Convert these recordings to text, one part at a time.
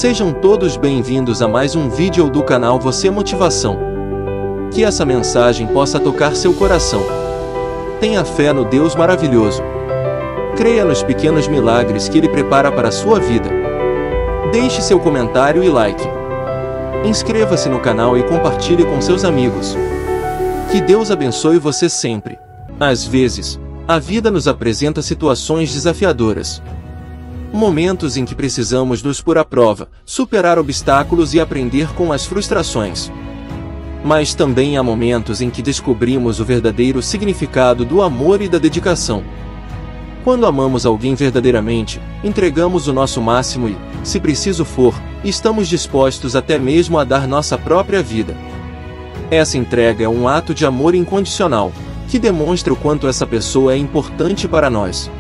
Sejam todos bem-vindos a mais um vídeo do canal Você Motivação. Que essa mensagem possa tocar seu coração. Tenha fé no Deus maravilhoso. Creia nos pequenos milagres que Ele prepara para a sua vida. Deixe seu comentário e like. Inscreva-se no canal e compartilhe com seus amigos. Que Deus abençoe você sempre. Às vezes, a vida nos apresenta situações desafiadoras. Momentos em que precisamos nos pôr à prova, superar obstáculos e aprender com as frustrações. Mas também há momentos em que descobrimos o verdadeiro significado do amor e da dedicação. Quando amamos alguém verdadeiramente, entregamos o nosso máximo e, se preciso for, estamos dispostos até mesmo a dar nossa própria vida. Essa entrega é um ato de amor incondicional, que demonstra o quanto essa pessoa é importante para nós.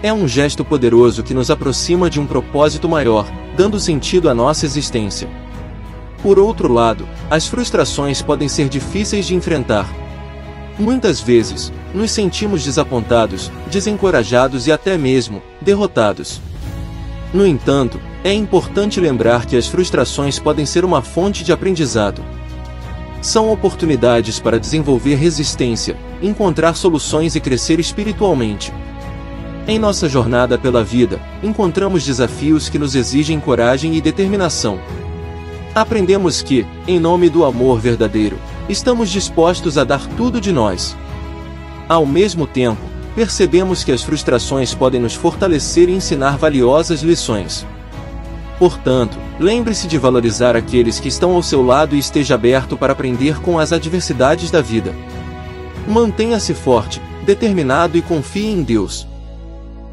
É um gesto poderoso que nos aproxima de um propósito maior, dando sentido à nossa existência. Por outro lado, as frustrações podem ser difíceis de enfrentar. Muitas vezes, nos sentimos desapontados, desencorajados e até mesmo derrotados. No entanto, é importante lembrar que as frustrações podem ser uma fonte de aprendizado. São oportunidades para desenvolver resistência, encontrar soluções e crescer espiritualmente. Em nossa jornada pela vida, encontramos desafios que nos exigem coragem e determinação. Aprendemos que, em nome do amor verdadeiro, estamos dispostos a dar tudo de nós. Ao mesmo tempo, percebemos que as frustrações podem nos fortalecer e ensinar valiosas lições. Portanto, lembre-se de valorizar aqueles que estão ao seu lado e esteja aberto para aprender com as adversidades da vida. Mantenha-se forte, determinado e confie em Deus.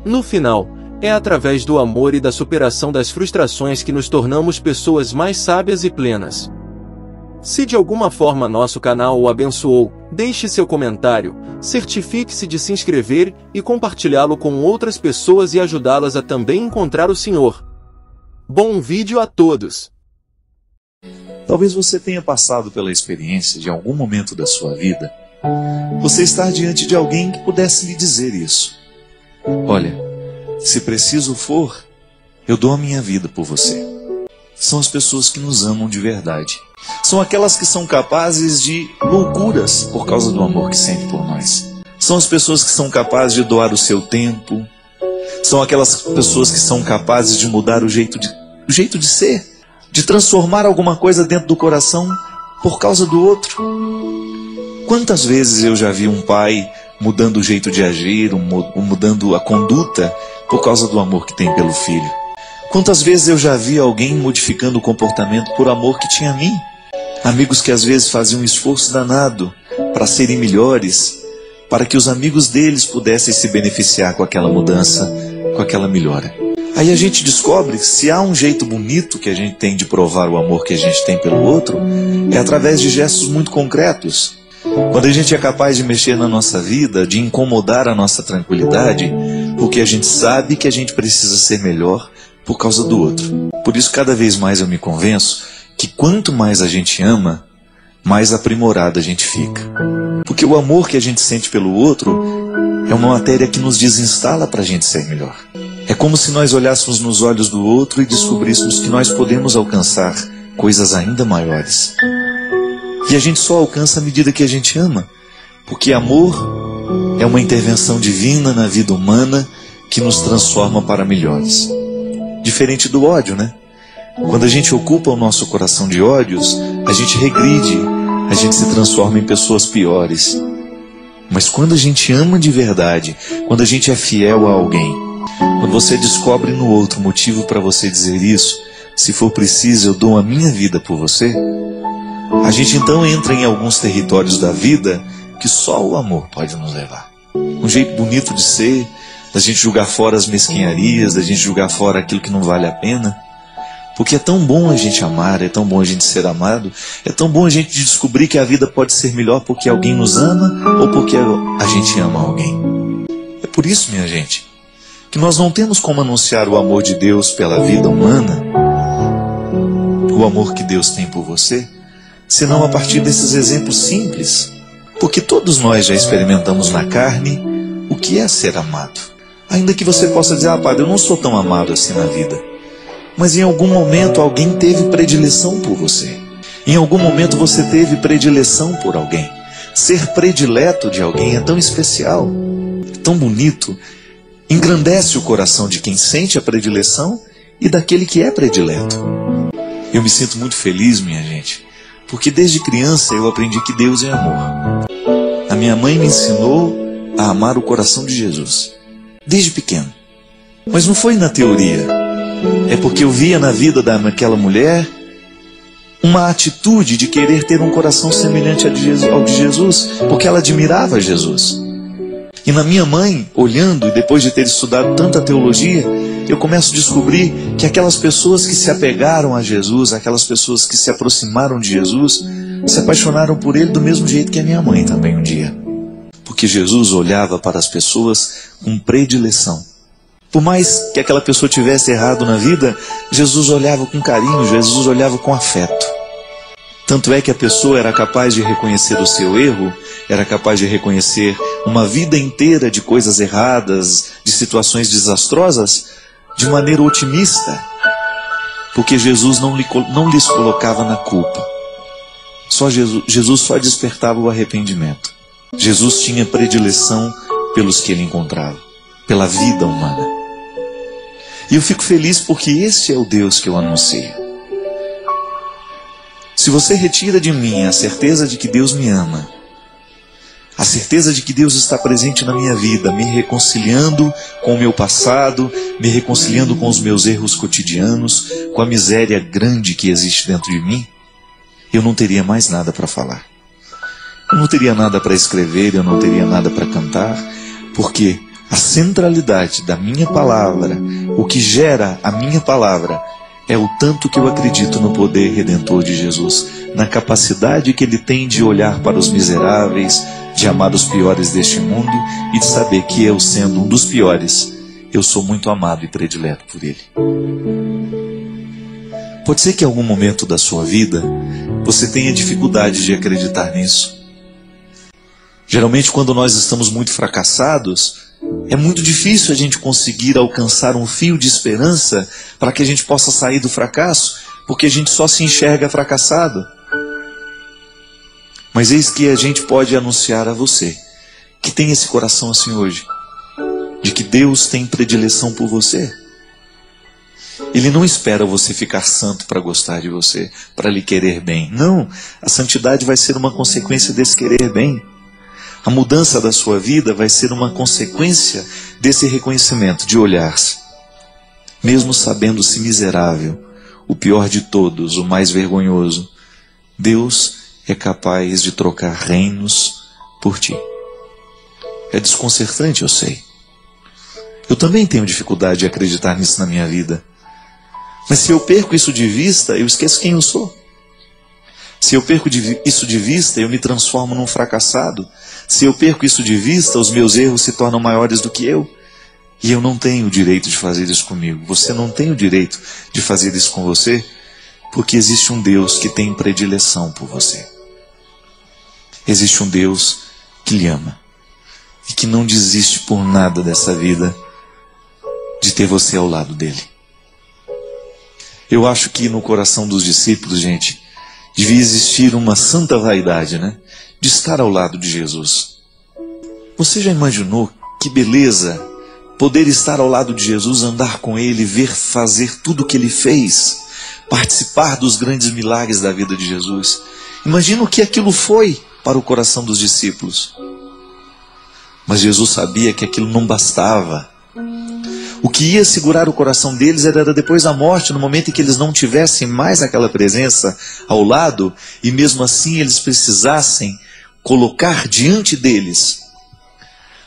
No final, é através do amor e da superação das frustrações que nos tornamos pessoas mais sábias e plenas. Se de alguma forma nosso canal o abençoou, deixe seu comentário, certifique-se de se inscrever e compartilhá-lo com outras pessoas e ajudá-las a também encontrar o Senhor. Bom vídeo a todos! Talvez você tenha passado pela experiência de em algum momento da sua vida, você estar diante de alguém que pudesse lhe dizer isso. Olha, se preciso for, eu dou a minha vida por você. São as pessoas que nos amam de verdade. São aquelas que são capazes de loucuras por causa do amor que sente por nós. São as pessoas que são capazes de doar o seu tempo. São aquelas pessoas que são capazes de mudar o jeito de ser, de transformar alguma coisa dentro do coração por causa do outro. Quantas vezes eu já vi um pai mudando o jeito de agir, mudando a conduta por causa do amor que tem pelo filho? Quantas vezes eu já vi alguém modificando o comportamento por amor que tinha a mim? Amigos que às vezes faziam um esforço danado para serem melhores, para que os amigos deles pudessem se beneficiar com aquela mudança, com aquela melhora. Aí a gente descobre que se há um jeito bonito que a gente tem de provar o amor que a gente tem pelo outro, é através de gestos muito concretos. Quando a gente é capaz de mexer na nossa vida, de incomodar a nossa tranquilidade, porque a gente sabe que a gente precisa ser melhor por causa do outro. Por isso, cada vez mais eu me convenço que quanto mais a gente ama, mais aprimorado a gente fica. Porque o amor que a gente sente pelo outro é uma matéria que nos desinstala para a gente ser melhor. É como se nós olhássemos nos olhos do outro e descobríssemos que nós podemos alcançar coisas ainda maiores. E a gente só alcança à medida que a gente ama. Porque amor é uma intervenção divina na vida humana que nos transforma para melhores. Diferente do ódio, né? Quando a gente ocupa o nosso coração de ódios, a gente regride, a gente se transforma em pessoas piores. Mas quando a gente ama de verdade, quando a gente é fiel a alguém, quando você descobre no outro motivo para você dizer isso, se for preciso eu dou a minha vida por você, a gente então entra em alguns territórios da vida que só o amor pode nos levar. Um jeito bonito de ser, da gente jogar fora as mesquinharias, da gente jogar fora aquilo que não vale a pena. Porque é tão bom a gente amar, é tão bom a gente ser amado, é tão bom a gente descobrir que a vida pode ser melhor porque alguém nos ama ou porque a gente ama alguém. É por isso, minha gente, que nós não temos como anunciar o amor de Deus pela vida humana, o amor que Deus tem por você, senão a partir desses exemplos simples. Porque todos nós já experimentamos na carne o que é ser amado. Ainda que você possa dizer, padre, eu não sou tão amado assim na vida. Mas em algum momento alguém teve predileção por você. Em algum momento você teve predileção por alguém. Ser predileto de alguém é tão especial, tão bonito. Engrandece o coração de quem sente a predileção e daquele que é predileto. Eu me sinto muito feliz, minha gente, porque desde criança eu aprendi que Deus é amor. A minha mãe me ensinou a amar o coração de Jesus, desde pequeno. Mas não foi na teoria. É porque eu via na vida daquela mulher uma atitude de querer ter um coração semelhante ao de Jesus, porque ela admirava Jesus. E na minha mãe, olhando, e depois de ter estudado tanta teologia, eu começo a descobrir que aquelas pessoas que se apegaram a Jesus, aquelas pessoas que se aproximaram de Jesus, se apaixonaram por ele do mesmo jeito que a minha mãe também um dia. Porque Jesus olhava para as pessoas com predileção. Por mais que aquela pessoa tivesse errado na vida, Jesus olhava com carinho, Jesus olhava com afeto. Tanto é que a pessoa era capaz de reconhecer o seu erro, era capaz de reconhecer uma vida inteira de coisas erradas, de situações desastrosas, de maneira otimista, porque Jesus não lhes colocava na culpa. Jesus só despertava o arrependimento. Jesus tinha predileção pelos que ele encontrava, pela vida humana. E eu fico feliz porque esse é o Deus que eu anuncio. Se você retira de mim a certeza de que Deus me ama, a certeza de que Deus está presente na minha vida, me reconciliando com o meu passado, me reconciliando com os meus erros cotidianos, com a miséria grande que existe dentro de mim, eu não teria mais nada para falar. Eu não teria nada para escrever, eu não teria nada para cantar, porque a centralidade da minha palavra, o que gera a minha palavra, é o tanto que eu acredito no poder redentor de Jesus, na capacidade que ele tem de olhar para os miseráveis, de amar os piores deste mundo e de saber que eu, sendo um dos piores, eu sou muito amado e predileto por ele. Pode ser que em algum momento da sua vida você tenha dificuldade de acreditar nisso. Geralmente, quando nós estamos muito fracassados, é muito difícil a gente conseguir alcançar um fio de esperança para que a gente possa sair do fracasso, porque a gente só se enxerga fracassado. Mas eis que a gente pode anunciar a você, que tem esse coração assim hoje, de que Deus tem predileção por você. Ele não espera você ficar santo para gostar de você, para lhe querer bem. Não, a santidade vai ser uma consequência desse querer bem. A mudança da sua vida vai ser uma consequência desse reconhecimento, de olhar-se. Mesmo sabendo-se miserável, o pior de todos, o mais vergonhoso, Deus é capaz de trocar reinos por ti. É desconcertante, eu sei. Eu também tenho dificuldade de acreditar nisso na minha vida. Mas se eu perco isso de vista, eu esqueço quem eu sou. Se eu perco isso de vista, eu me transformo num fracassado. Se eu perco isso de vista, os meus erros se tornam maiores do que eu. E eu não tenho o direito de fazer isso comigo. Você não tem o direito de fazer isso com você, porque existe um Deus que tem predileção por você. Existe um Deus que lhe ama e que não desiste por nada dessa vida de ter você ao lado dele. Eu acho que no coração dos discípulos, gente, devia existir uma santa vaidade, né? De estar ao lado de Jesus. Você já imaginou que beleza poder estar ao lado de Jesus, andar com ele, ver fazer tudo o que ele fez, participar dos grandes milagres da vida de Jesus? Imagina o que aquilo foi para o coração dos discípulos. Mas Jesus sabia que aquilo não bastava. O que ia segurar o coração deles era depois da morte, no momento em que eles não tivessem mais aquela presença ao lado, e mesmo assim eles precisassem colocar diante deles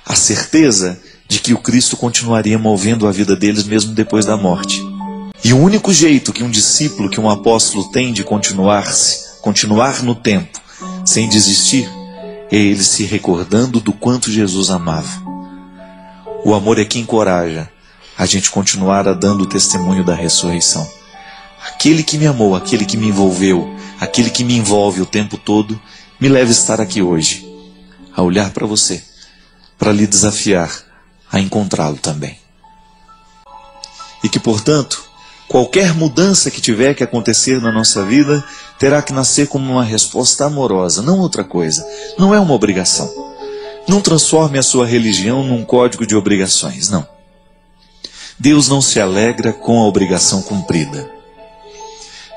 a certeza de que o Cristo continuaria movendo a vida deles mesmo depois da morte. E o único jeito que um discípulo, que um apóstolo tem de continuar no tempo, sem desistir, é ele se recordando do quanto Jesus amava. O amor é que encoraja a gente continuar dando o testemunho da ressurreição. Aquele que me amou, aquele que me envolveu, aquele que me envolve o tempo todo, me leva a estar aqui hoje, a olhar para você, para lhe desafiar a encontrá-lo também. E que, portanto, Qualquer mudança que tiver que acontecer na nossa vida terá que nascer como uma resposta amorosa, não outra coisa. Não é uma obrigação. Não transforme a sua religião num código de obrigações, não. Deus não se alegra com a obrigação cumprida.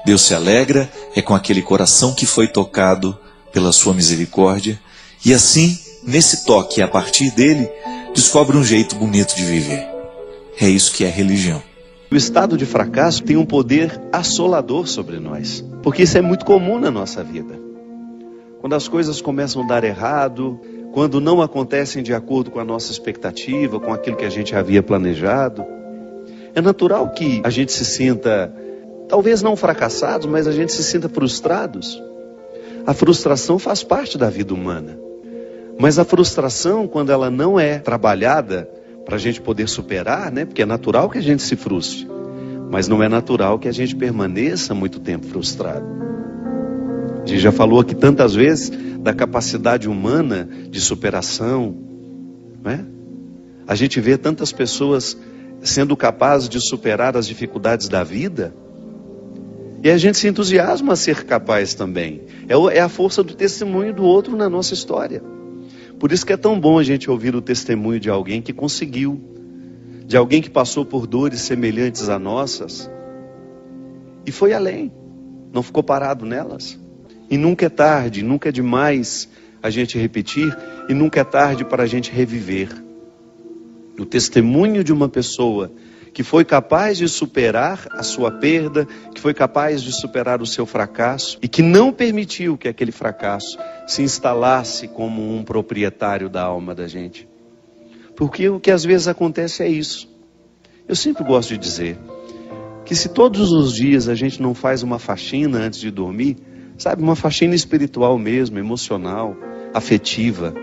Deus se alegra com aquele coração que foi tocado pela sua misericórdia e assim, nesse toque, a partir dele, descobre um jeito bonito de viver. É isso que é religião. O estado de fracasso tem um poder assolador sobre nós, porque isso é muito comum na nossa vida. Quando as coisas começam a dar errado, quando não acontecem de acordo com a nossa expectativa, com aquilo que a gente havia planejado, é natural que a gente se sinta, talvez não fracassados, mas a gente se sinta frustrados. A frustração faz parte da vida humana. Mas a frustração, quando ela não é trabalhada para a gente poder superar, porque é natural que a gente se frustre, mas não é natural que a gente permaneça muito tempo frustrado. A gente já falou aqui tantas vezes da capacidade humana de superação, não é? A gente vê tantas pessoas sendo capazes de superar as dificuldades da vida, e a gente se entusiasma a ser capaz também. É a força do testemunho do outro na nossa história. Por isso que é tão bom a gente ouvir o testemunho de alguém que conseguiu, de alguém que passou por dores semelhantes a nossas e foi além, não ficou parado nelas. E nunca é tarde, nunca é demais a gente repetir e nunca é tarde para a gente reviver. O testemunho de uma pessoa que foi capaz de superar a sua perda, que foi capaz de superar o seu fracasso e que não permitiu que aquele fracasso se instalasse como um proprietário da alma da gente. Porque o que às vezes acontece é isso. Eu sempre gosto de dizer que se todos os dias a gente não faz uma faxina antes de dormir, sabe, uma faxina espiritual mesmo, emocional, afetiva.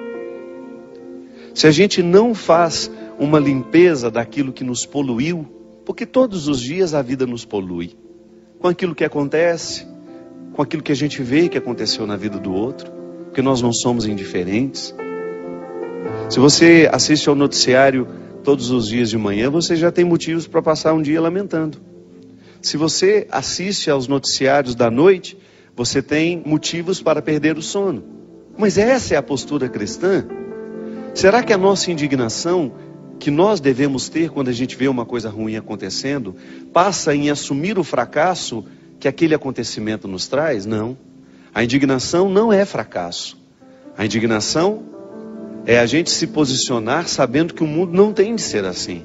Se a gente não faz uma limpeza daquilo que nos poluiu, porque todos os dias a vida nos polui, com aquilo que acontece, com aquilo que a gente vê que aconteceu na vida do outro, porque nós não somos indiferentes. Se você assiste ao noticiário todos os dias de manhã, você já tem motivos para passar um dia lamentando. Se você assiste aos noticiários da noite, você tem motivos para perder o sono. Mas essa é a postura cristã? Será que a nossa indignação que nós devemos ter quando a gente vê uma coisa ruim acontecendo passa em assumir o fracasso que aquele acontecimento nos traz? Não. A indignação não é fracasso. A indignação é a gente se posicionar sabendo que o mundo não tem de ser assim.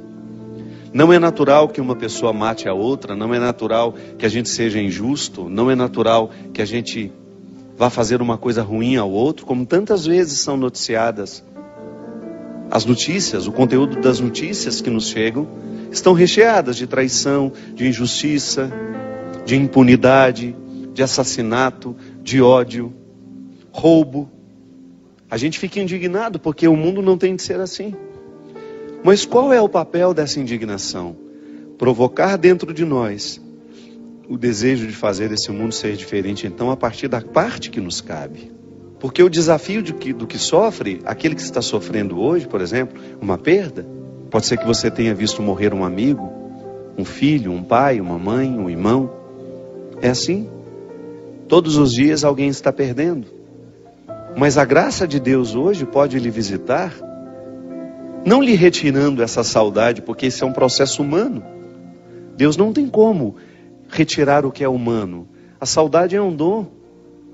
Não é natural que uma pessoa mate a outra, não é natural que a gente seja injusto, não é natural que a gente vá fazer uma coisa ruim ao outro, como tantas vezes são noticiadas. As notícias, o conteúdo das notícias que nos chegam, estão recheadas de traição, de injustiça, de impunidade, de assassinato, de ódio, roubo. A gente fica indignado porque o mundo não tem de ser assim. Mas qual é o papel dessa indignação? Provocar dentro de nós o desejo de fazer esse mundo ser diferente, então, a partir da parte que nos cabe. Porque o desafio do que sofre, aquele que está sofrendo hoje, por exemplo, uma perda, pode ser que você tenha visto morrer um amigo, um filho, um pai, uma mãe, um irmão. É assim. Todos os dias alguém está perdendo. Mas a graça de Deus hoje pode lhe visitar, não lhe retirando essa saudade, porque esse é um processo humano. Deus não tem como retirar o que é humano. A saudade é um dom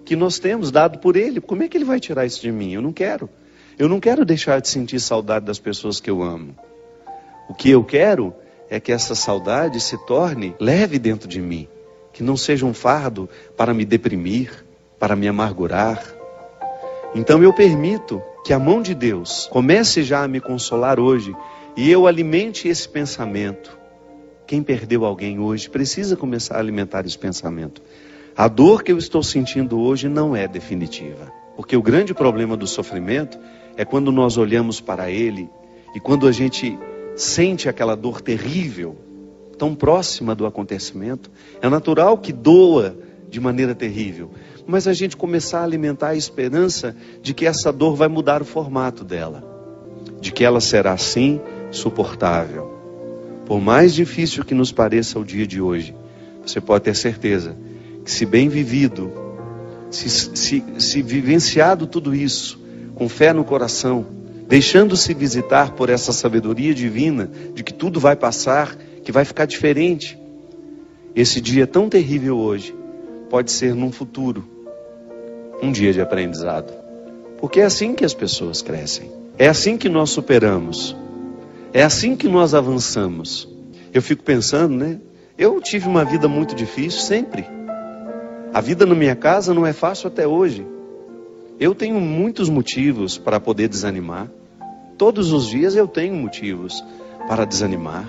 que nós temos dado por Ele. Como é que Ele vai tirar isso de mim? Eu não quero. Eu não quero deixar de sentir saudade das pessoas que eu amo. O que eu quero é que essa saudade se torne leve dentro de mim. Que não seja um fardo para me deprimir, para me amargurar. Então eu permito que a mão de Deus comece já a me consolar hoje e eu alimente esse pensamento. Quem perdeu alguém hoje precisa começar a alimentar esse pensamento. A dor que eu estou sentindo hoje não é definitiva. Porque o grande problema do sofrimento é quando nós olhamos para ele e quando a gente sente aquela dor terrível, tão próxima do acontecimento, é natural que doa de maneira terrível. Mas a gente começar a alimentar a esperança de que essa dor vai mudar o formato dela. De que ela será, sim, suportável. Por mais difícil que nos pareça o dia de hoje, você pode ter certeza que, se bem vivido, se vivenciado tudo isso, com fé no coração, deixando-se visitar por essa sabedoria divina, de que tudo vai passar, que vai ficar diferente, esse dia tão terrível hoje, pode ser num futuro, um dia de aprendizado. Porque é assim que as pessoas crescem. É assim que nós superamos. É assim que nós avançamos. Eu fico pensando, né? Eu tive uma vida muito difícil sempre. A vida na minha casa não é fácil até hoje. Eu tenho muitos motivos para poder desanimar. Todos os dias eu tenho motivos para desanimar.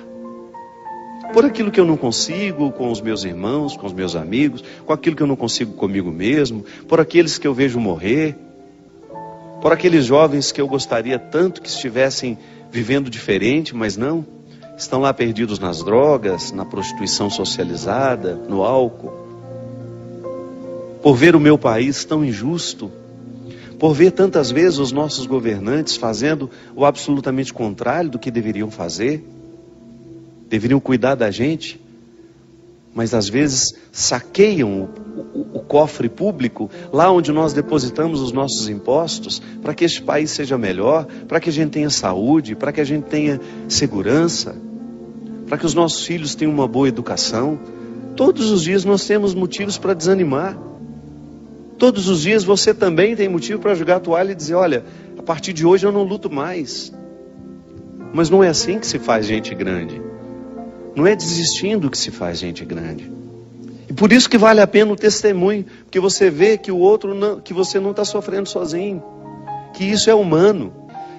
Por aquilo que eu não consigo com os meus irmãos, com os meus amigos, com aquilo que eu não consigo comigo mesmo, por aqueles que eu vejo morrer, por aqueles jovens que eu gostaria tanto que estivessem vivendo diferente, mas não. Estão lá perdidos nas drogas, na prostituição socializada, no álcool. Por ver o meu país tão injusto, por ver tantas vezes os nossos governantes fazendo o absolutamente contrário do que deveriam fazer. Deveriam cuidar da gente, mas às vezes saqueiam o cofre público, lá onde nós depositamos os nossos impostos, para que este país seja melhor, para que a gente tenha saúde, para que a gente tenha segurança, para que os nossos filhos tenham uma boa educação. Todos os dias nós temos motivos para desanimar. Todos os dias você também tem motivo para jogar a toalha e dizer: olha, a partir de hoje eu não luto mais. Mas não é assim que se faz gente grande. Não é desistindo que se faz gente grande. E por isso que vale a pena o testemunho, porque você vê que o outro não, que você não está sofrendo sozinho, que isso é humano,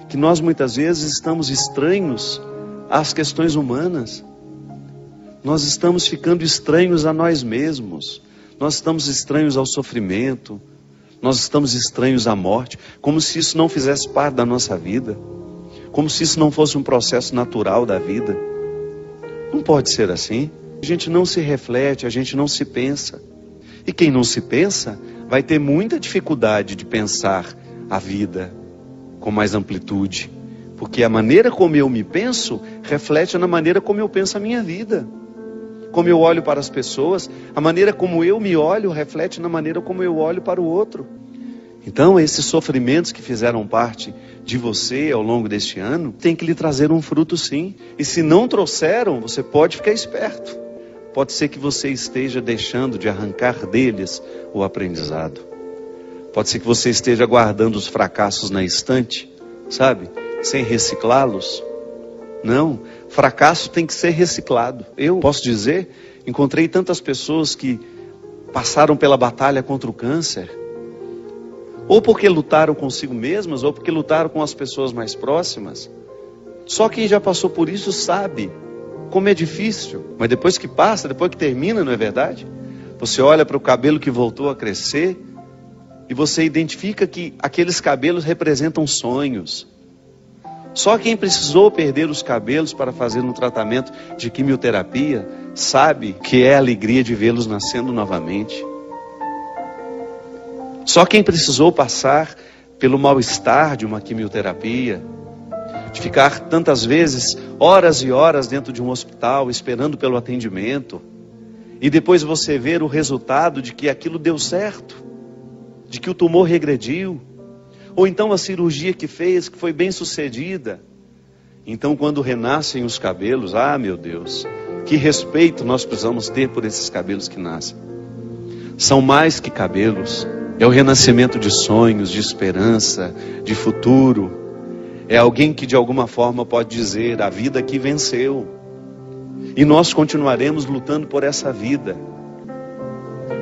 que nós muitas vezes estamos estranhos às questões humanas. Nós estamos ficando estranhos a nós mesmos. Nós estamos estranhos ao sofrimento. Nós estamos estranhos à morte, como se isso não fizesse parte da nossa vida, como se isso não fosse um processo natural da vida. Não pode ser assim. A gente não se reflete, a gente não se pensa. E quem não se pensa vai ter muita dificuldade de pensar a vida com mais amplitude. Porque a maneira como eu me penso reflete na maneira como eu penso a minha vida. Como eu olho para as pessoas, a maneira como eu me olho reflete na maneira como eu olho para o outro. Então, esses sofrimentos que fizeram parte de você ao longo deste ano, tem que lhe trazer um fruto, sim. E se não trouxeram, você pode ficar esperto. Pode ser que você esteja deixando de arrancar deles o aprendizado. Pode ser que você esteja guardando os fracassos na estante, sabe? Sem reciclá-los. Não, fracasso tem que ser reciclado. Eu posso dizer, encontrei tantas pessoas que passaram pela batalha contra o câncer, ou porque lutaram consigo mesmas, ou porque lutaram com as pessoas mais próximas. Só quem já passou por isso sabe como é difícil. Mas depois que passa, depois que termina, não é verdade? Você olha para o cabelo que voltou a crescer e você identifica que aqueles cabelos representam sonhos. Só quem precisou perder os cabelos para fazer um tratamento de quimioterapia sabe que é a alegria de vê-los nascendo novamente. Só quem precisou passar pelo mal-estar de uma quimioterapia, de ficar tantas vezes horas e horas dentro de um hospital esperando pelo atendimento, e depois você ver o resultado de que aquilo deu certo, de que o tumor regrediu, ou então a cirurgia que fez, que foi bem sucedida. Então, quando renascem os cabelos, meu Deus, que respeito nós precisamos ter por esses cabelos que nascem. São mais que cabelos. É o renascimento de sonhos, de esperança, de futuro. É alguém que de alguma forma pode dizer: a vida aqui venceu. E nós continuaremos lutando por essa vida.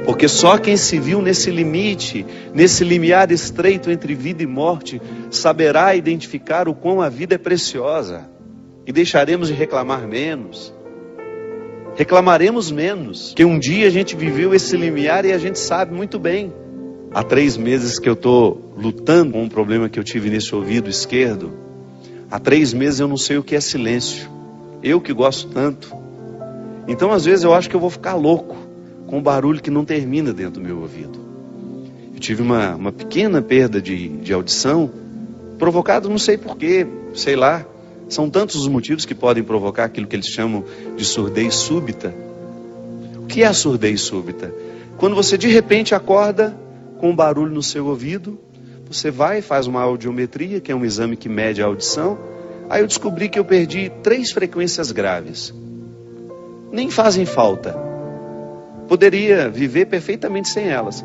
Porque só quem se viu nesse limite, nesse limiar estreito entre vida e morte, saberá identificar o quão a vida é preciosa. E deixaremos de reclamar menos. Reclamaremos menos. Que um dia a gente viveu esse limiar e a gente sabe muito bem. Há 3 meses que eu estou lutando com um problema que eu tive nesse ouvido esquerdo. Há 3 meses eu não sei o que é silêncio. Eu que gosto tanto. Então às vezes eu acho que eu vou ficar louco com um barulho que não termina dentro do meu ouvido. Eu tive uma pequena perda de audição, provocada não sei porquê, sei lá. São tantos os motivos que podem provocar aquilo que eles chamam de surdez súbita. O que é a surdez súbita? Quando você de repente acorda com um barulho no seu ouvido, você vai e faz uma audiometria, que é um exame que mede a audição. Aí eu descobri que eu perdi 3 frequências graves. Nem fazem falta. Poderia viver perfeitamente sem elas.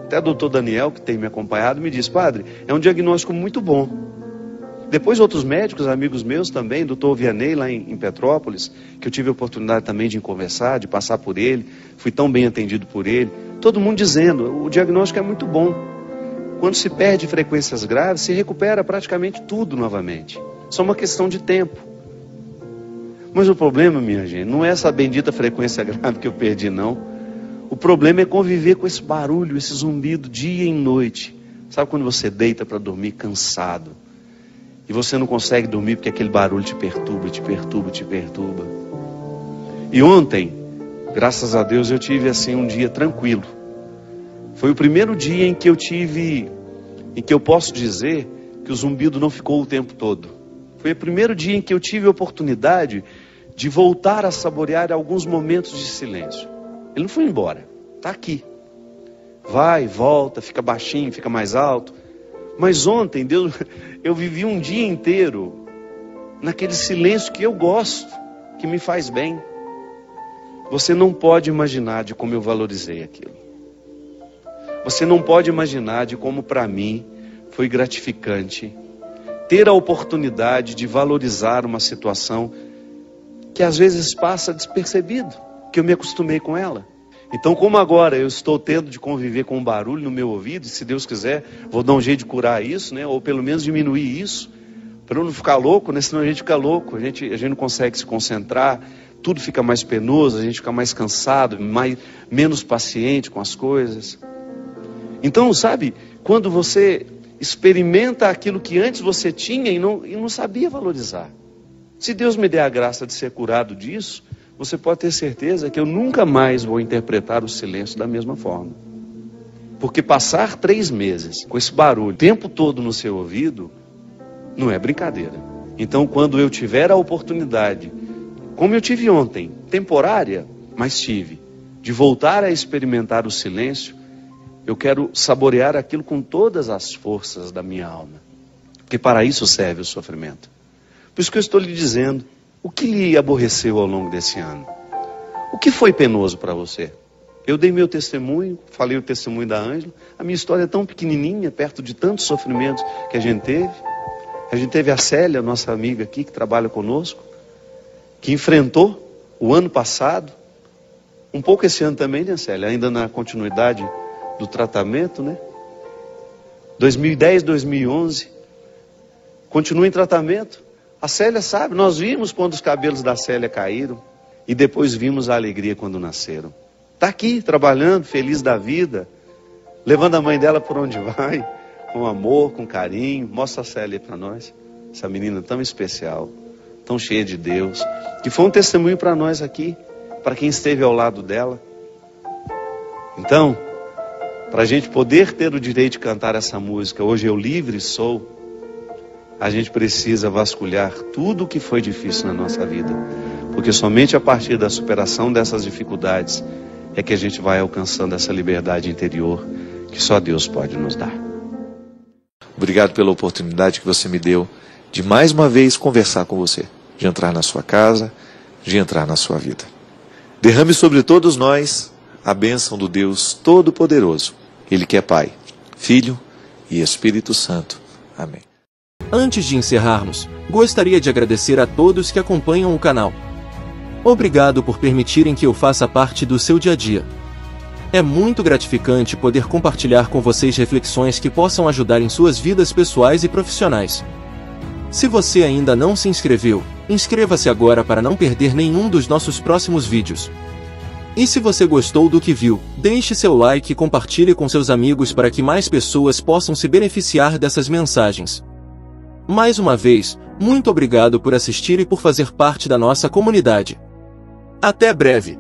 Até o doutor Daniel, que tem me acompanhado, me disse: padre, é um diagnóstico muito bom. Depois outros médicos, amigos meus também, doutor Vianney lá em Petrópolis, que eu tive a oportunidade também de conversar, de passar por ele, fui tão bem atendido por ele, todo mundo dizendo, o diagnóstico é muito bom. Quando se perde frequências graves, se recupera praticamente tudo novamente. Só uma questão de tempo. Mas o problema, minha gente, não é essa bendita frequência grave que eu perdi, não. O problema é conviver com esse barulho, esse zumbido dia e noite. Sabe quando você deita para dormir cansado? E você não consegue dormir porque aquele barulho te perturba, te perturba, te perturba. E ontem, graças a Deus, eu tive assim um dia tranquilo. Foi o primeiro dia em que eu posso dizer que o zumbido não ficou o tempo todo. Foi o primeiro dia em que eu tive a oportunidade de voltar a saborear alguns momentos de silêncio. Ele não foi embora, está aqui. Vai, volta, fica baixinho, fica mais alto. Mas ontem, eu vivi um dia inteiro naquele silêncio que eu gosto, que me faz bem. Você não pode imaginar de como eu valorizei aquilo. Você não pode imaginar de como para mim foi gratificante ter a oportunidade de valorizar uma situação que às vezes passa despercebido, que eu me acostumei com ela. Então, como agora eu estou tendo de conviver com um barulho no meu ouvido, e se Deus quiser, vou dar um jeito de curar isso, né? Ou pelo menos diminuir isso, para eu não ficar louco, né? Senão a gente fica louco, a gente não consegue se concentrar, tudo fica mais penoso, a gente fica mais cansado, menos paciente com as coisas. Então, sabe, quando você experimenta aquilo que antes você tinha e não sabia valorizar. Se Deus me der a graça de ser curado disso, você pode ter certeza que eu nunca mais vou interpretar o silêncio da mesma forma. Porque passar 3 meses com esse barulho o tempo todo no seu ouvido, não é brincadeira. Então, quando eu tiver a oportunidade, como eu tive ontem, temporária, mas tive, de voltar a experimentar o silêncio, eu quero saborear aquilo com todas as forças da minha alma. Porque para isso serve o sofrimento. Por isso que eu estou lhe dizendo, o que lhe aborreceu ao longo desse ano? O que foi penoso para você? Eu dei meu testemunho, falei o testemunho da Ângela. A minha história é tão pequenininha, perto de tantos sofrimentos que a gente teve. A gente teve a Célia, nossa amiga aqui, que trabalha conosco, que enfrentou o ano passado, um pouco esse ano também, né, Célia? Ainda na continuidade do tratamento, né? 2010, 2011, continua em tratamento. A Célia sabe, nós vimos quando os cabelos da Célia caíram e depois vimos a alegria quando nasceram. Está aqui, trabalhando, feliz da vida, levando a mãe dela por onde vai, com amor, com carinho. Mostra a Célia para nós, essa menina tão especial, tão cheia de Deus, que foi um testemunho para nós aqui, para quem esteve ao lado dela. Então, para a gente poder ter o direito de cantar essa música, Hoje Eu Livre Sou, a gente precisa vasculhar tudo o que foi difícil na nossa vida. Porque somente a partir da superação dessas dificuldades é que a gente vai alcançando essa liberdade interior que só Deus pode nos dar. Obrigado pela oportunidade que você me deu de mais uma vez conversar com você, de entrar na sua casa, de entrar na sua vida. Derrame sobre todos nós a bênção do Deus Todo-Poderoso. Ele que é Pai, Filho e Espírito Santo. Amém. Antes de encerrarmos, gostaria de agradecer a todos que acompanham o canal. Obrigado por permitirem que eu faça parte do seu dia a dia. É muito gratificante poder compartilhar com vocês reflexões que possam ajudar em suas vidas pessoais e profissionais. Se você ainda não se inscreveu, inscreva-se agora para não perder nenhum dos nossos próximos vídeos. E se você gostou do que viu, deixe seu like e compartilhe com seus amigos para que mais pessoas possam se beneficiar dessas mensagens. Mais uma vez, muito obrigado por assistir e por fazer parte da nossa comunidade. Até breve!